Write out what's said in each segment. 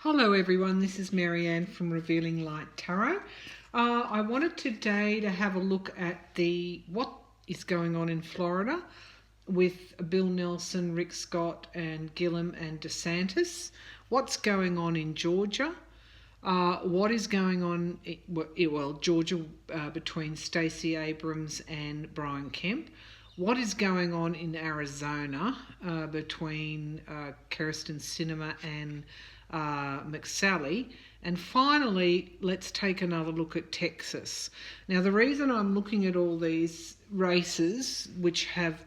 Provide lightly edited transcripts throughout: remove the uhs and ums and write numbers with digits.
Hello everyone, this is Marianne from Revealing Light Tarot. I wanted today to have a look at what is going on in Florida with Bill Nelson, Rick Scott and Gillum and DeSantis. What's going on in Georgia? What is going on, Georgia between Stacey Abrams and Brian Kemp. What is going on in Arizona between Kirsten Sinema and McSally. And finally, let's take another look at Texas. Now, the reason I'm looking at all these races, which have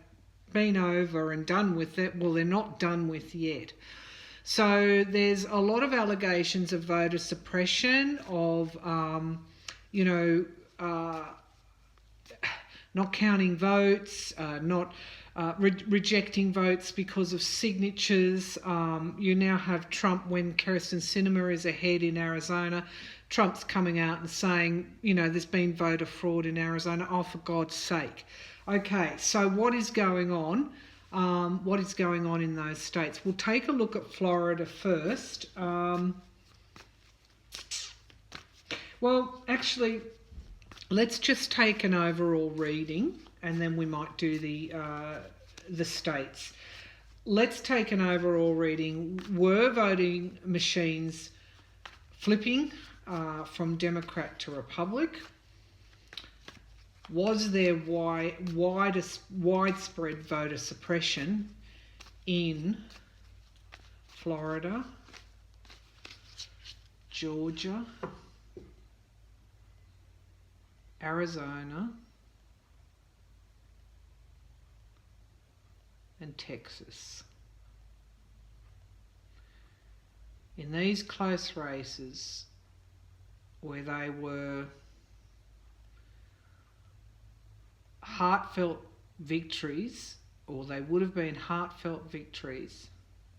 been over and done with it, well, they're not done with yet. So there's a lot of allegations of voter suppression, of, not counting votes, rejecting votes because of signatures. You now have Trump, when Kirsten Sinema is ahead in Arizona, Trump's coming out and saying, there's been voter fraud in Arizona. Oh, for God's sake. Okay, so what is going on? What is going on in those states? We'll take a look at Florida first. Actually, let's just take an overall reading, and then we might do the states. Let's take an overall reading. Were voting machines flipping from Democrat to Republic? Was there widespread voter suppression in Florida, Georgia, Arizona, and Texas? In these close races where they were heartfelt victories, or they would have been heartfelt victories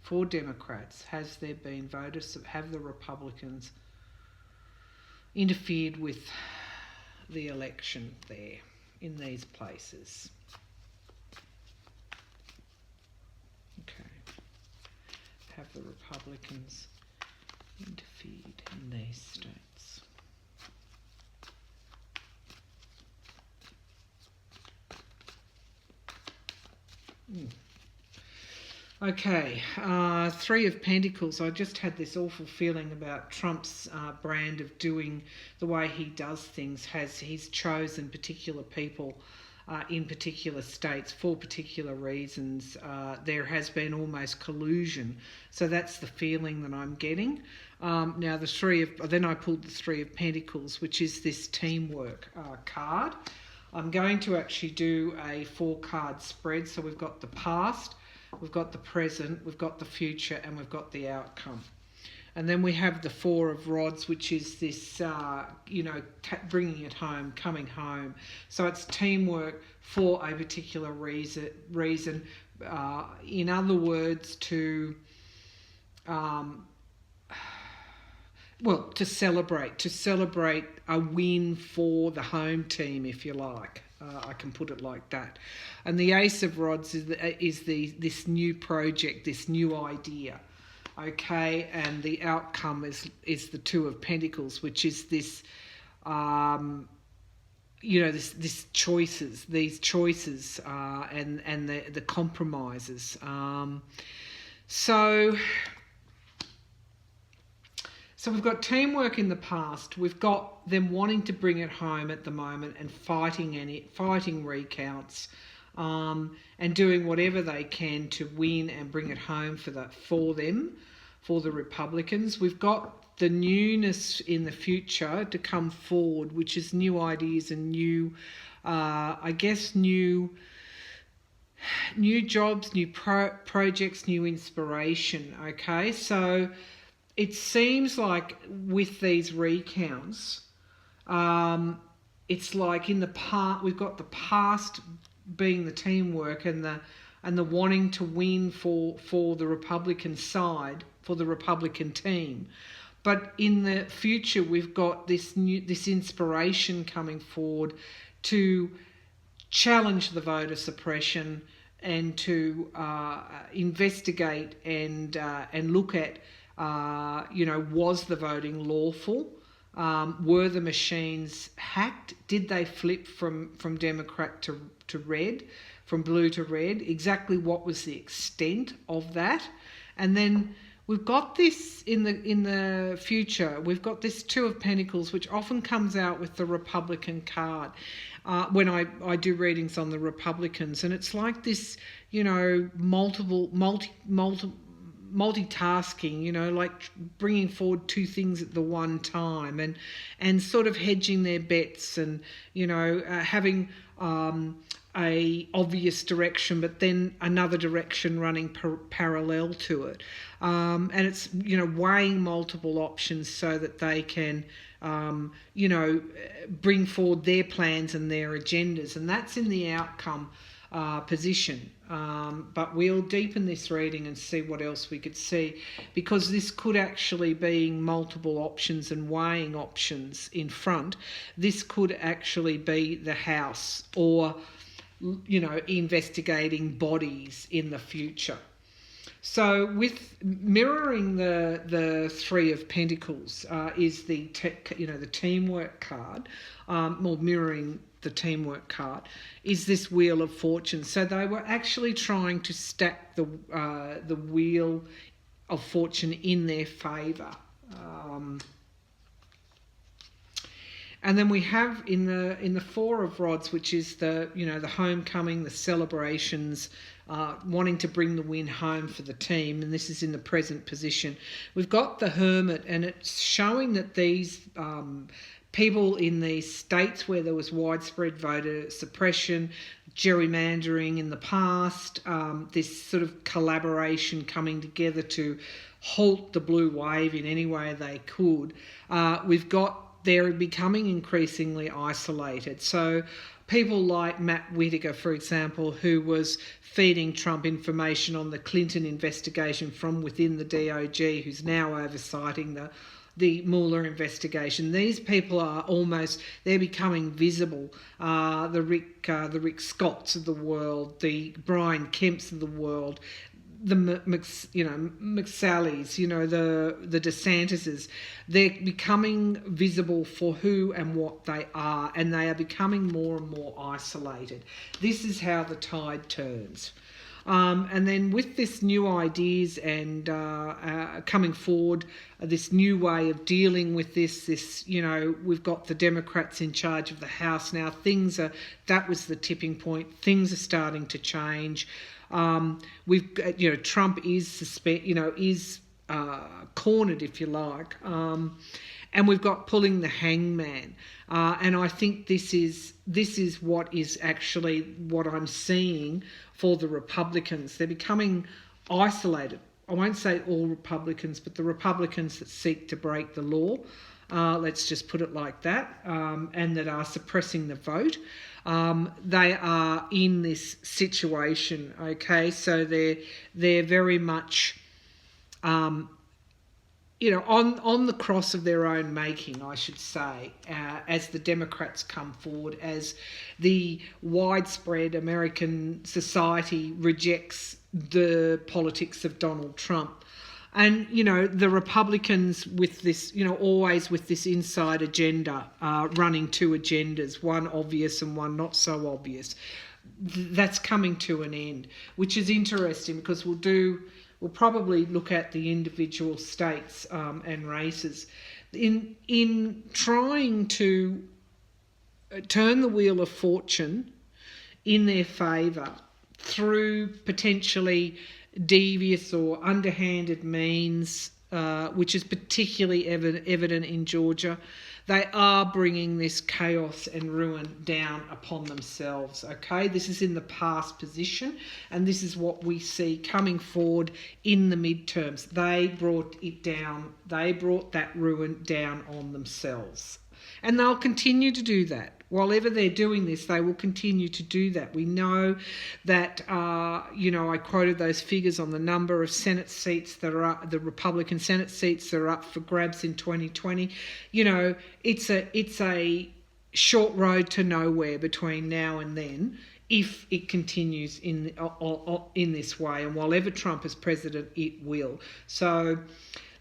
for Democrats, have the Republicans interfered with the election there in these places? Okay. Have the Republicans interfered in these states? Okay, Three of Pentacles. I just had this awful feeling about Trump's brand of doing the way he does things. He's chosen particular people in particular states for particular reasons. There has been almost collusion. So that's the feeling that I'm getting. Now then I pulled the Three of Pentacles, which is this teamwork card. I'm going to actually do a 4-card spread. So we've got the past, we've got the present, we've got the future, and we've got the outcome. And then we have the Four of Rods, which is this, bringing it home, coming home. So it's teamwork for a particular reason. In other words, to celebrate a win for the home team, if you like. I can put it like that. And the Ace of Rods is this new project, this new idea. Okay, and the outcome is the Two of Pentacles, which is this, these choices, and the compromises. So we've got teamwork in the past. We've got them wanting to bring it home at the moment and fighting recounts, and doing whatever they can to win and bring it home for the Republicans. We've got the newness in the future to come forward, which is new ideas and new jobs, new projects, new inspiration. Okay, so it seems like with these recounts, it's like in the past, we've got the past being the teamwork and the wanting to win for the Republican side, for the Republican team. But in the future, we've got this inspiration coming forward to challenge the voter suppression and to investigate and look at Was the voting lawful? Were the machines hacked? Did they flip from Democrat to red, from blue to red? Exactly what was the extent of that? And then we've got this in the future. We've got this Two of Pentacles, which often comes out with the Republican card when I do readings on the Republicans, and it's like this, multitasking, like bringing forward two things at the one time, and sort of hedging their bets, and having a obvious direction, but then another direction running parallel to it, and it's weighing multiple options so that they can bring forward their plans and their agendas, and that's in the outcome position. But we'll deepen this reading and see what else we could see, because this could actually be multiple options and weighing options in front. This could actually be the House or, investigating bodies in the future. So with mirroring the Three of Pentacles is the teamwork card, or mirroring the teamwork card is this Wheel of Fortune. So they were actually trying to stack the Wheel of Fortune in their favour. And then we have in the Four of Rods, which is the homecoming, the celebrations, wanting to bring the win home for the team, and this is in the present position. We've got the Hermit, and it's showing that these people in these states where there was widespread voter suppression, gerrymandering in the past, this sort of collaboration coming together to halt the blue wave in any way they could. They're becoming increasingly isolated. So people like Matt Whitaker, for example, who was feeding Trump information on the Clinton investigation from within the DOJ, who's now oversighting the Mueller investigation. These people are they're becoming visible. The Rick Scotts of the world, the Brian Kemps of the world, the McSallys, the DeSantises, they're becoming visible for who and what they are, and they are becoming more and more isolated. This is how the tide turns. And then with this new ideas and coming forward, this new way of dealing with this, we've got the Democrats in charge of the House now. That was the tipping point. Things are starting to change. Trump is cornered, if you like, and we've got pulling the hangman, and I think this is what is actually what I'm seeing for the Republicans. They're becoming isolated. I won't say all Republicans, but the Republicans that seek to break the law, let's just put it like that, and that are suppressing the vote. They are in this situation, okay? So they're very much, on the cross of their own making, I should say, as the Democrats come forward, as the widespread American society rejects the politics of Donald Trump. And, the Republicans with this, always with this inside agenda, running two agendas, one obvious and one not so obvious. That's coming to an end, which is interesting because we'll probably look at the individual states and races. In trying to turn the Wheel of Fortune in their favour through potentially devious or underhanded means, which is particularly evident in Georgia, they are bringing this chaos and ruin down upon themselves, okay? This is in the past position, and this is what we see coming forward in the midterms. They brought it down. They brought that ruin down on themselves. And they'll continue to do that. While they're doing this, they will continue to do that. We know that, I quoted those figures on the number of Senate seats that are up, the Republican Senate seats that are up for grabs in 2020. It's a short road to nowhere between now and then if it continues in this way. And while ever Trump is president, it will. So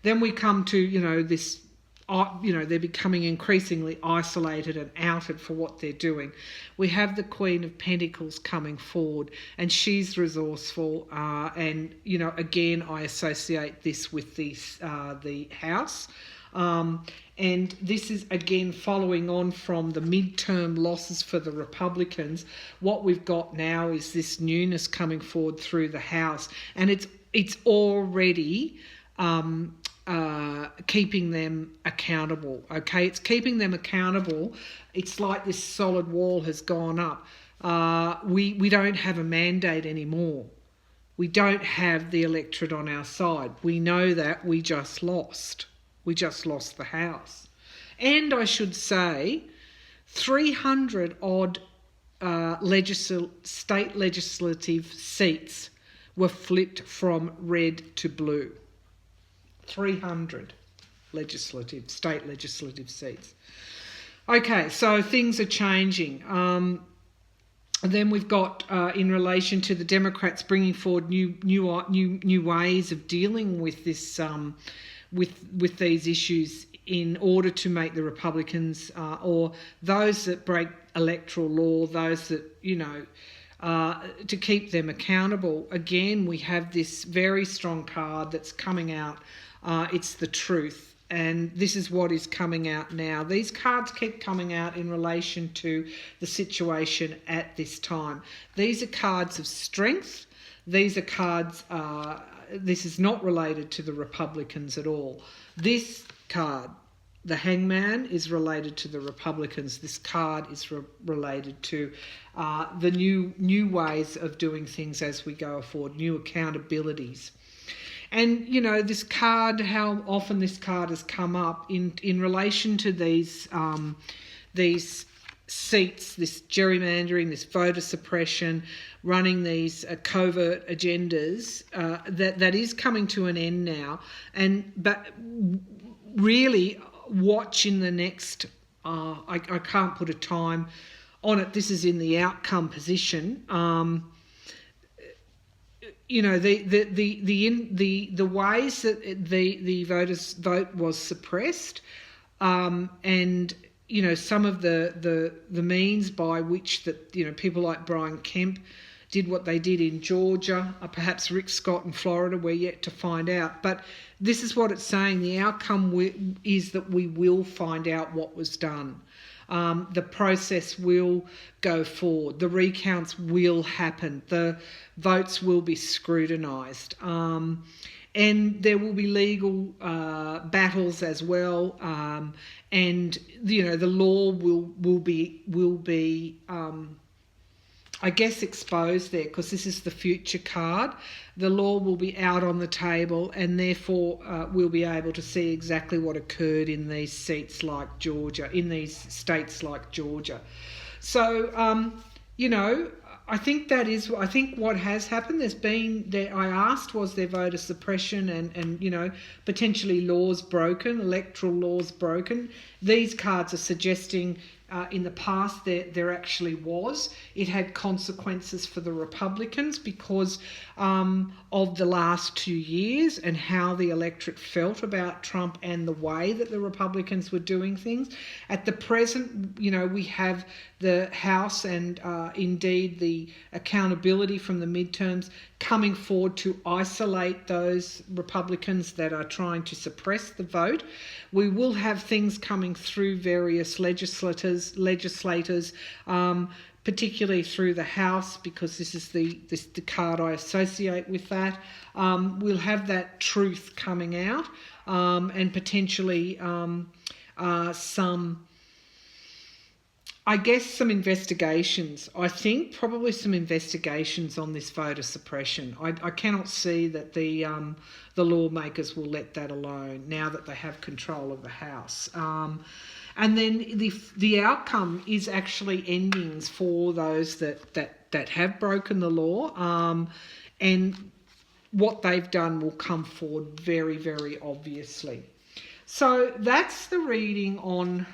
Then we come to, this, they're becoming increasingly isolated and outed for what they're doing. We have the Queen of Pentacles coming forward, and she's resourceful. And, again, I associate this with the House. And this is, again, following on from the midterm losses for the Republicans. What we've got now is this newness coming forward through the House, and it's already keeping them accountable. Okay, it's keeping them accountable. It's like this solid wall has gone up. We don't have a mandate anymore. We don't have the electorate on our side. We know that we just lost. We just lost the House. And I should say 300 odd state legislative seats were flipped from red to blue. 300 state legislative seats. Okay, so things are changing. Then we've got, in relation to the Democrats bringing forward new ways of dealing with this, with these issues, in order to make the Republicans or those that break electoral law, those that, to keep them accountable. Again, we have this very strong card that's coming out. It's the Truth. And this is what is coming out now. These cards keep coming out in relation to the situation at this time. These are cards of strength. These are cards, this is not related to the Republicans at all. This card, the Hangman, is related to the Republicans. This card is related to the new ways of doing things as we go forward, new accountabilities. And, this card, how often this card has come up in relation to these seats, this gerrymandering, this voter suppression, running these covert agendas, that is coming to an end now. But really, watch in the next, I can't put a time on it. This is in the outcome position. The ways that the voters' vote was suppressed, and some of the means by which that people like Brian Kemp did what they did in Georgia, perhaps Rick Scott in Florida, we're yet to find out. But this is what it's saying. The outcome is that we will find out what was done. The process will go forward. The recounts will happen. The votes will be scrutinised. And there will be legal battles as well. And the law will be I guess exposed there, because this is the future card. The law will be out on the table, and therefore we'll be able to see exactly what occurred in these seats like Georgia, in these states like Georgia. So, I think what has happened. I asked, was there voter suppression and potentially laws broken, electoral laws broken? These cards are suggesting in the past there actually was. It had consequences for the Republicans because of the last 2 years and how the electorate felt about Trump and the way that the Republicans were doing things. At the present, we have the House and indeed the accountability from the midterms coming forward to isolate those Republicans that are trying to suppress the vote. We will have things coming through various legislators, particularly through the House, because this is the card I associate with that. We'll have that truth coming out, and potentially some investigations. I think probably some investigations on this voter suppression. I cannot see that the lawmakers will let that alone now that they have control of the House. And then the outcome is actually endings for those that have broken the law, and what they've done will come forward very, very obviously. So that's the reading on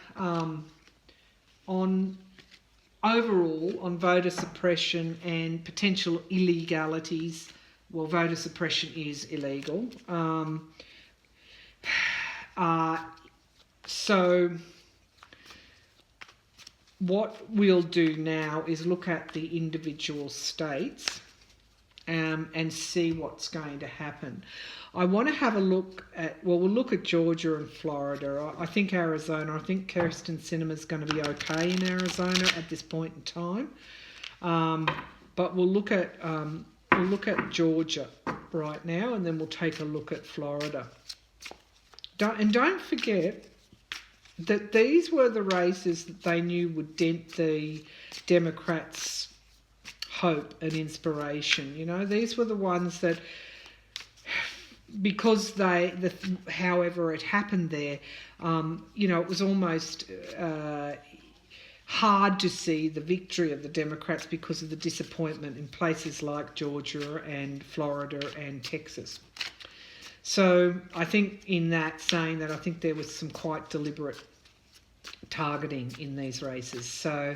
overall on voter suppression and potential illegalities. Well, voter suppression is illegal. So what we'll do now is look at the individual states and see what's going to happen. I want to have a look at, well, we'll look at Georgia and Florida. I think Arizona, I think Kirsten Sinema's going to be okay in Arizona at this point in time. But we'll look at Georgia right now, and then we'll take a look at Florida. Don't forget that these were the races that they knew would dent the Democrats' hope and inspiration. You know, these were the ones that, because however it happened there, you know, it was almost hard to see the victory of the Democrats because of the disappointment in places like Georgia and Florida and Texas. So I think in that, saying that, I think there was some quite deliberate targeting in these races. So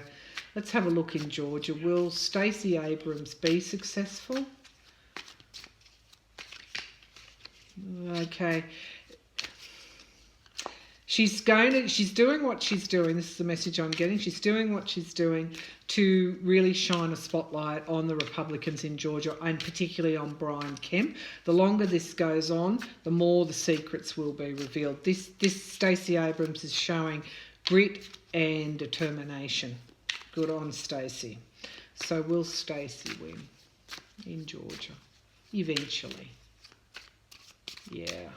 let's have a look in Georgia. Will Stacey Abrams be successful? Okay. She's doing what she's doing. This is the message I'm getting. She's doing what she's doing to really shine a spotlight on the Republicans in Georgia, and particularly on Brian Kemp. The longer this goes on, the more the secrets will be revealed. This Stacey Abrams is showing grit and determination. Good on Stacey. So will Stacey win in Georgia eventually? Yeah.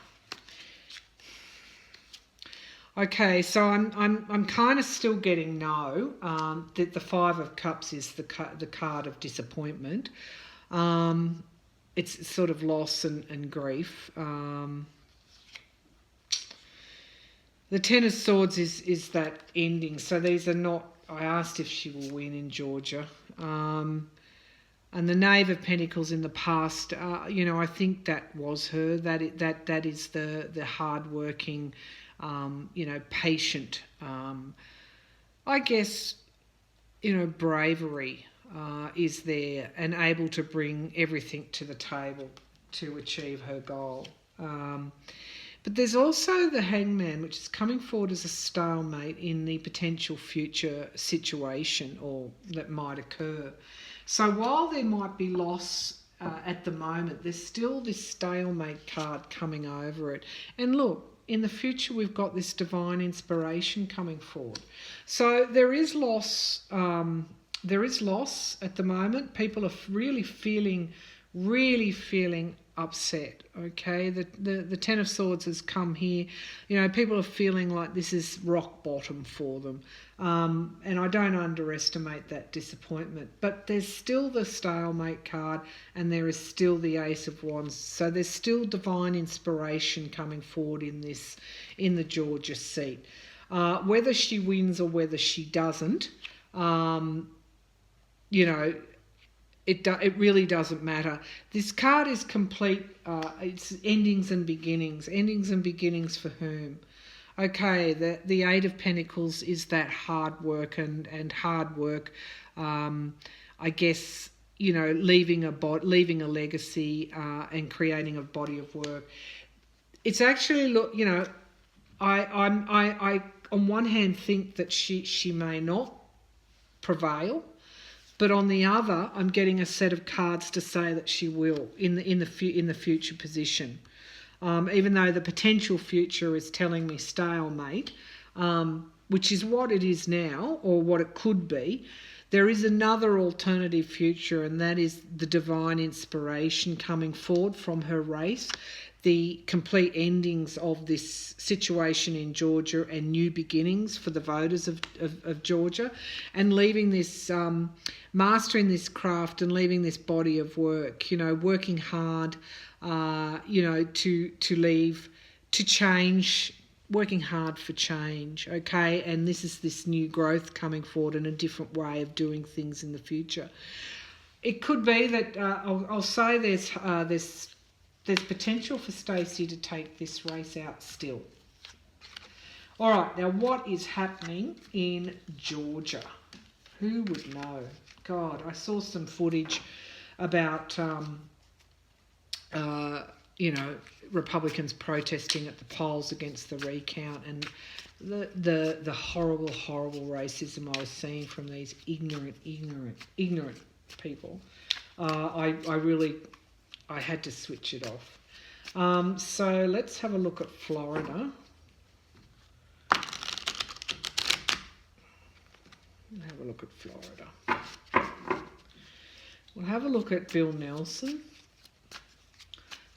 Okay, so I'm kind of still getting no. That the Five of Cups is the card of disappointment. It's sort of loss and grief. The Ten of Swords is that ending. So these are not. I asked if she will win in Georgia. And the Knave of Pentacles in the past, you know, I think that was her. That is the hardworking, you know, patient. I guess, you know, bravery is there and able to bring everything to the table to achieve her goal. But there's also the Hangman, which is coming forward as a stalemate in the potential future situation or that might occur. So while there might be loss at the moment, there's still this stalemate card coming over it. And look, in the future, we've got this divine inspiration coming forward. So there is loss. There is loss at the moment. People are really feeling upset. Okay, the Ten of Swords has come here. You know, people are feeling like this is rock bottom for them, and I don't underestimate that disappointment. But there's still the stalemate card, and there is still the Ace of Wands. So there's still divine inspiration coming forward in the Georgia seat. Whether she wins or whether she doesn't, you know, it really doesn't matter. This card is complete. It's endings and beginnings. Endings and beginnings for whom? Okay, the Eight of Pentacles is that hard work and hard work. I guess, you know, leaving a legacy and creating a body of work. It's actually, look, you know, I on one hand think that she may not prevail. But on the other, I'm getting a set of cards to say that she will in the future position, even though the potential future is telling me stalemate, which is what it is now or what it could be. There is another alternative future, and that is the divine inspiration coming forward from her race, the complete endings of this situation in Georgia and new beginnings for the voters of Georgia, and leaving this, mastering this craft and leaving this body of work, you know, working hard, you know, to leave, to change, working hard for change, okay? And this is this new growth coming forward and a different way of doing things in the future. It could be that, I'll say there's potential for Stacey to take this race out still. All right, now what is happening in Georgia? Who would know? God, I saw some footage about Republicans protesting at the polls against the recount, and the horrible racism I was seeing from these ignorant people. I had to switch it off. So let's have a look at Florida. Have a look at Florida. We'll have a look at Bill Nelson.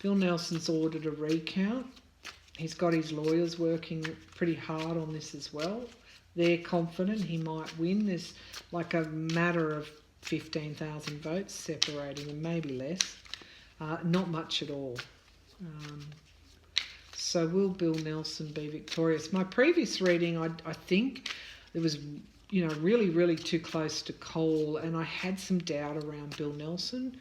Bill Nelson's ordered a recount. He's got his lawyers working pretty hard on this as well. They're confident he might win. There's like a matter of 15,000 votes separating them, maybe less. Not much at all. So will Bill Nelson be victorious? My previous reading, I think it was, really too close to call, and I had some doubt around Bill Nelson,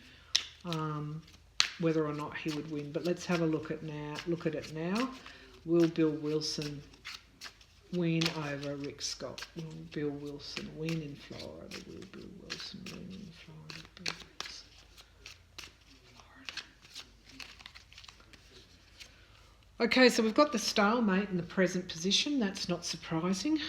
whether or not he would win. But let's have a look at it now. Will Bill Wilson win over Rick Scott? Will Bill Wilson win in Florida? Will Bill Wilson win in Florida? Bill Wilson, Florida. Okay, so we've got the stalemate in the present position. That's not surprising.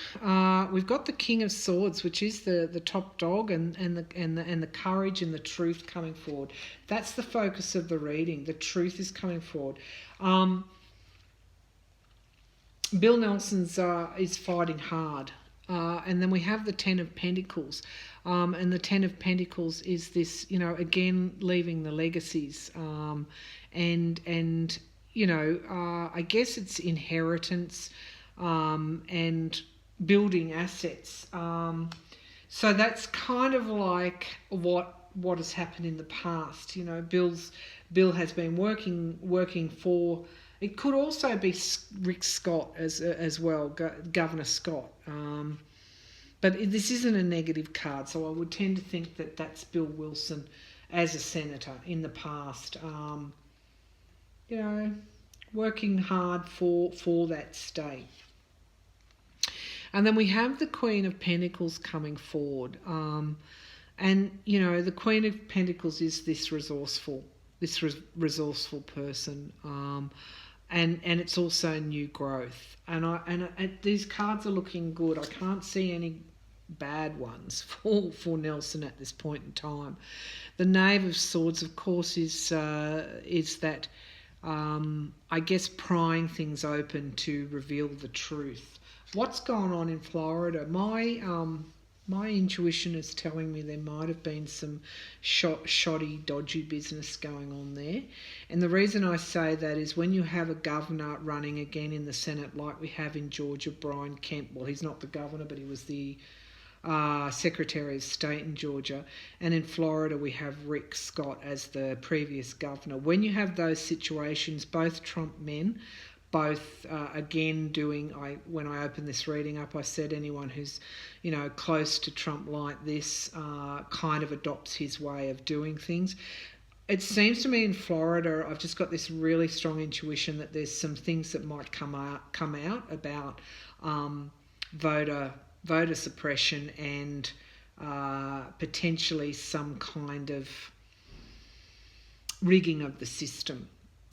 We've got the King of Swords, which is the top dog, and the courage and the truth coming forward. That's the focus of the reading. The truth is coming forward. Bill Nelson's is fighting hard. And then we have the Ten of Pentacles. And the Ten of Pentacles is this, again, leaving the legacies. I guess it's inheritance and building assets. So that's kind of like what has happened in the past. Bill has been working for. It could also be Rick Scott as well, Governor Scott. But this isn't a negative card, so I would tend to think that that's Bill Wilson as a senator in the past. Working hard for that state. And then we have the Queen of Pentacles coming forward. The Queen of Pentacles is this resourceful person. And it's also new growth. And these cards are looking good. I can't see any bad ones for Nelson at this point in time. The Knave of Swords, of course, is that I guess prying things open to reveal the truth. What's going on in Florida? My intuition is telling me there might have been some shoddy, dodgy business going on there. And the reason I say that is when you have a governor running again in the Senate like we have in Georgia, Brian Kemp. Well, he's not the governor, but he was the Secretary of State in Georgia. And in Florida, we have Rick Scott as the previous governor. When you have those situations, both Trump men, both again doing, when I opened this reading up, I said anyone who's close to Trump like this kind of adopts his way of doing things. It seems to me in Florida, I've just got this really strong intuition that there's some things that might come out about voter suppression and potentially some kind of rigging of the system.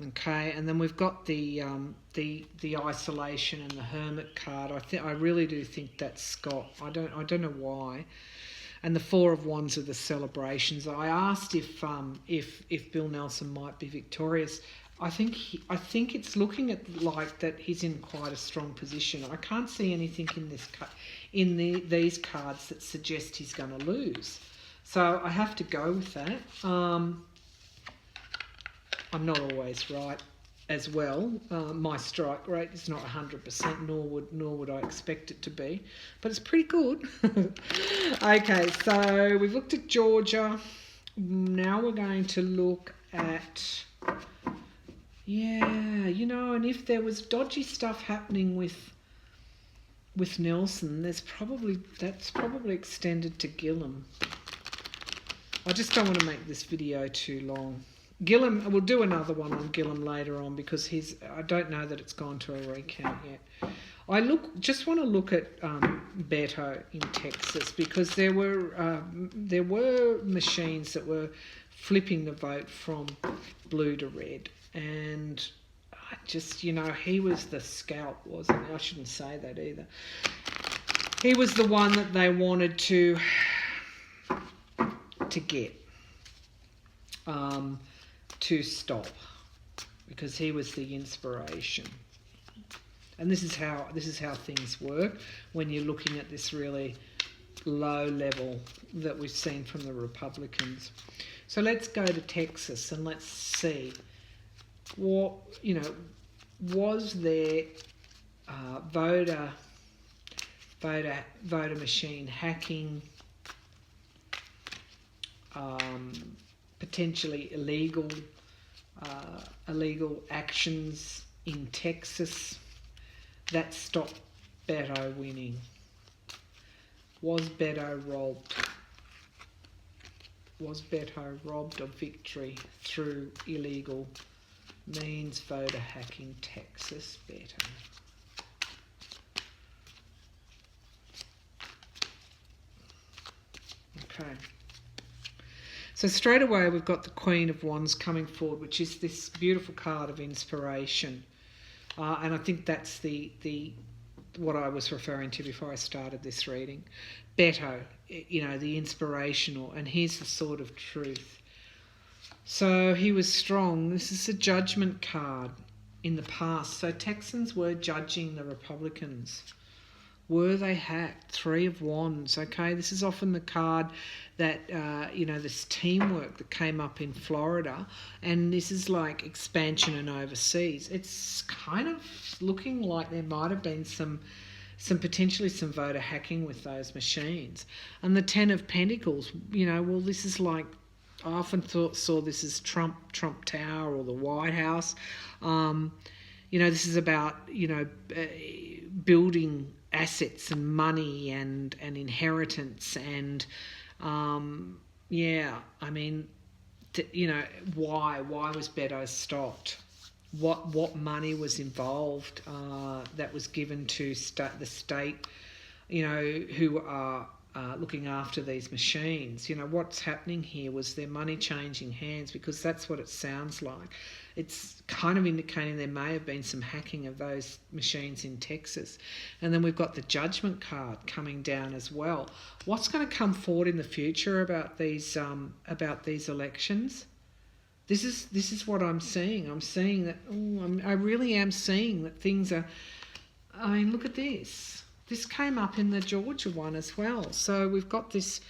Okay, and then we've got the isolation and the Hermit card. I really do think that's Scott. I don't know why. And the Four of Wands are the celebrations. I asked if Bill Nelson might be victorious. I think it's looking at like that he's in quite a strong position. I can't see anything in these cards that suggest he's going to lose. So I have to go with that. I'm not always right as well. My strike rate is not 100%, nor would I expect it to be, but it's pretty good. Okay, so we've looked at Georgia. Now we're going to look at, and if there was dodgy stuff happening with Nelson, that's probably extended to Gillum. I just don't want to make this video too long. Gillum, we'll do another one on Gillum later on because I don't know that it's gone to a recount yet. I just want to look at Beto in Texas because there were machines that were flipping the vote from blue to red, and I just, he was the scalp, wasn't he? I shouldn't say that either. He was the one that they wanted to get, to stop, because he was the inspiration. And this is how things work when you're looking at this really low level that we've seen from the Republicans. So let's go to Texas and let's see what, was there voter machine hacking, potentially illegal actions in Texas that stopped Beto winning? Was Beto robbed of victory through illegal means? Voter hacking Texas. Beto. Okay. So straight away we've got the Queen of Wands coming forward, which is this beautiful card of inspiration. And I think that's the what I was referring to before I started this reading. Beto, the inspirational, and here's the sword of truth. So he was strong. This is a judgment card in the past. So Texans were judging the Republicans. Were they hacked? Three of Wands. Okay, this is often the card that, this teamwork that came up in Florida, and this is like expansion and overseas. It's kind of looking like there might have been some potentially some voter hacking with those machines. And the Ten of Pentacles, this is like, I often saw this as Trump Tower or the White House. This is about, building assets and money and inheritance and, why was Beto stopped? What money was involved that was given to the state, who are looking after these machines? What's happening here? Was there money changing hands? Because that's what it sounds like. It's kind of indicating there may have been some hacking of those machines in Texas. And then we've got the Judgment card coming down as well. What's going to come forward in the future about these elections? This is what I'm seeing. I'm seeing that. I really am seeing that things are. I mean, look at this. This came up in the Georgia one as well. So we've got this,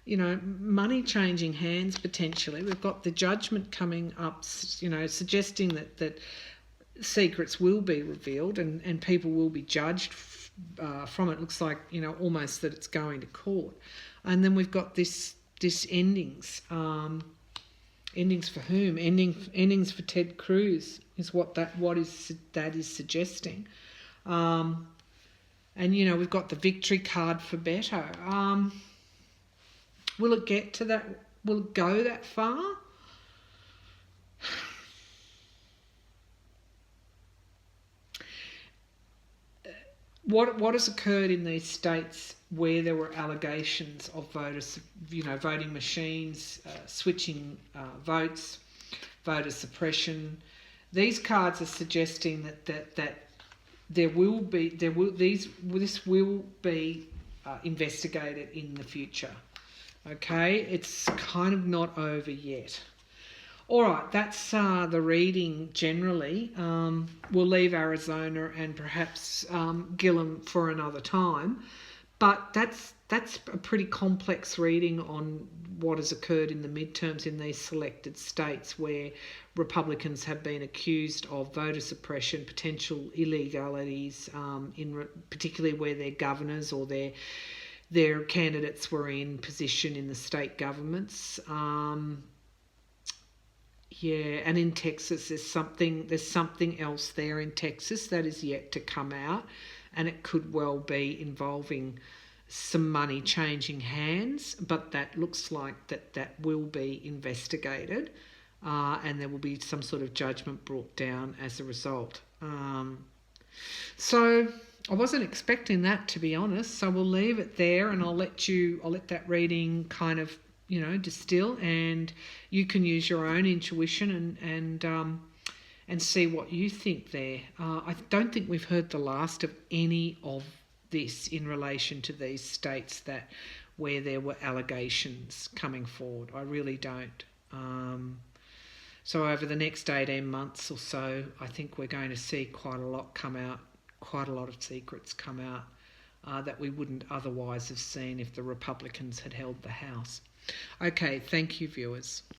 money changing hands potentially. We've got the Judgment coming up, suggesting that secrets will be revealed and people will be judged from it. Looks like, almost that it's going to court. And then we've got this endings. Endings for whom? Endings for Ted Cruz is what that is suggesting. And we've got the victory card for Beto. Will it get to that? Will it go that far? What has occurred in these states where there were allegations of voters, voting machines, switching votes, voter suppression? These cards are suggesting that this will be investigated in the future. Okay, it's kind of not over yet. All right, that's the reading generally. We'll leave Arizona and perhaps Gillum for another time. But that's a pretty complex reading on what has occurred in the midterms in these selected states where Republicans have been accused of voter suppression, potential illegalities, particularly where their governors or their candidates were in position in the state governments. And in Texas, there's something else there in Texas that is yet to come out, and it could well be involving some money changing hands, but that looks like that will be investigated, and there will be some sort of judgment brought down as a result. So I wasn't expecting that, to be honest. So we'll leave it there, and I'll let that reading kind of distill, and you can use your own intuition and see what you think there. I don't think we've heard the last of any of this in relation to these states where there were allegations coming forward. I really don't. So over the next 18 months or so, I think we're going to see quite a lot come out, quite a lot of secrets come out that we wouldn't otherwise have seen if the Republicans had held the House. Okay, thank you, viewers.